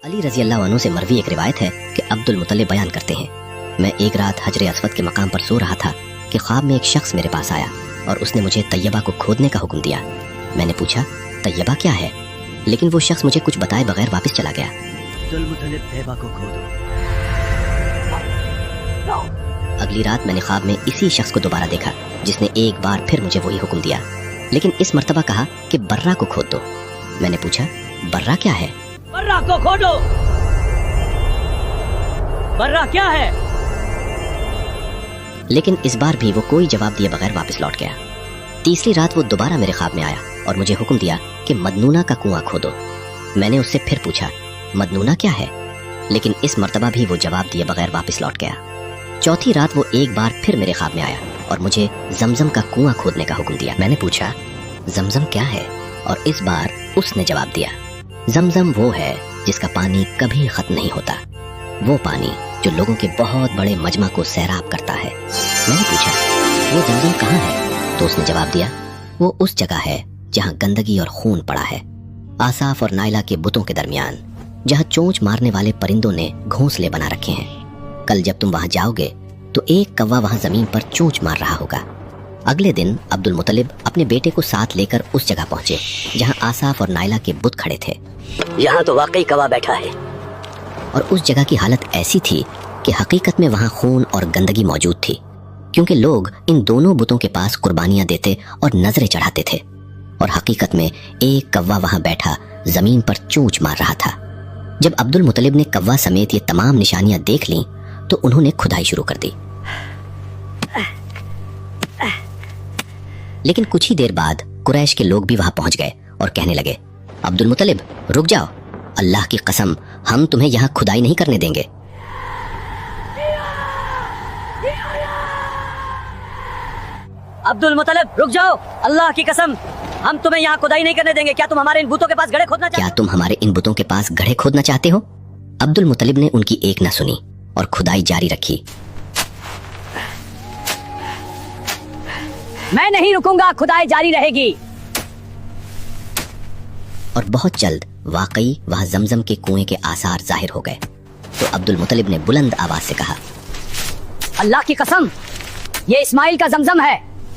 अली रजी अल्लाह अन्हु से मरवी एक रिवायत है कि अब्दुल मुतलिब बयान करते हैं, मैं एक रात हजर अस्वद के मकाम पर सो रहा था कि ख्वाब में एक शख्स मेरे पास आया और उसने मुझे तैयबा को खोदने का हुक्म दिया। मैंने पूछा तैयबा क्या है, लेकिन वो शख्स मुझे कुछ बताए बगैर वापस चला गया। अब्दुल मुतलिब तैयबा को खोदो। अगली रात मैंने ख्वाब में इसी शख्स को दोबारा देखा जिसने एक बार फिर मुझे वही हुक्म दिया, लेकिन इस मर्तबा कहा कि बर्रा को खोद दो। मैंने पूछा बर्रा क्या है? बर्रा को खोदो। बर्रा क्या है? लेकिन इस बार भी वो कोई जवाब दिए बगैर वापस लौट गया। तीसरी रात वो दोबारा मेरे ख्वाब में आया और मुझे हुक्म दिया कि मदनूना का कुआं खोदो। मैंने उससे फिर पूछा मदनूना क्या है, लेकिन इस मर्तबा भी वो जवाब दिए बगैर वापस लौट गया। चौथी रात वो एक बार फिर मेरे ख्वाब में आया और मुझे जमजम का कुआं खोदने का हुक्म दिया। मैंने पूछा जमजम क्या है, और इस बार उसने जवाब दिया जमजम वो है जिसका पानी कभी खत्म नहीं होता, वो पानी जो लोगों के बहुत बड़े मजमा को सैराब करता है। मैंने पूछा वो जमजम कहाँ है, तो उसने जवाब दिया वो उस जगह है जहाँ गंदगी और खून पड़ा है, आसाफ और नाइला के बुतों के दरमियान, जहाँ चोंच मारने वाले परिंदों ने घोंसले बना रखे हैं। कल जब तुम वहां जाओगे तो एक कौवा वहां जमीन पर चोंच मार रहा होगा। अगले दिन अब्दुल मुतलिब अपने बेटे को साथ लेकर उस जगह पहुंचे जहां आसाफ और नाइला के बुत खड़े थे। यहाँ तो वाकई कौवा बैठा है। और उस जगह की हालत ऐसी थी कि हकीकत में वहां खून और गंदगी मौजूद थी, क्योंकि लोग इन दोनों बुतों के पास कुर्बानियां देते और नजरें चढ़ाते थे, और हकीकत में एक कौवा वहां बैठा जमीन पर चोंच मार रहा था। जब अब्दुल मुतलिब ने कौवा समेत ये तमाम निशानियां देख लीं तो उन्होंने खुदाई शुरू कर दी। लेकिन कुछ ही देर बाद कुरैश के लोग भी वहां पहुंच गए और कहने लगे अब्दुल मुतलिब रुक जाओ, अल्लाह की कसम हम तुम्हें यहाँ खुदाई नहीं करने देंगे। अब्दुल मुतलिब रुक जाओ, अल्लाह की कसम हम तुम्हें यहाँ खुदाई नहीं करने देंगे। क्या तुम हमारे इन बुतों के पास गड्ढे खोदना चाहते? क्या तुम हमारे इन बुतों के पास गड्ढे खोदना चाहते हो? अब्दुल मुतलिब ने उनकी एक न सुनी और खुदाई जारी रखी। मैं नहीं रुकूंगा, खुदाई जारी रहेगी। और बहुत जल्द वाकई वहां जमजम के कुएं के आसार जाहिर हो गए। तो अब्दुल मुतलिब ने बुलंद आवाज से कहा अल्लाह की कसम ये इस्माइल का जमजम है।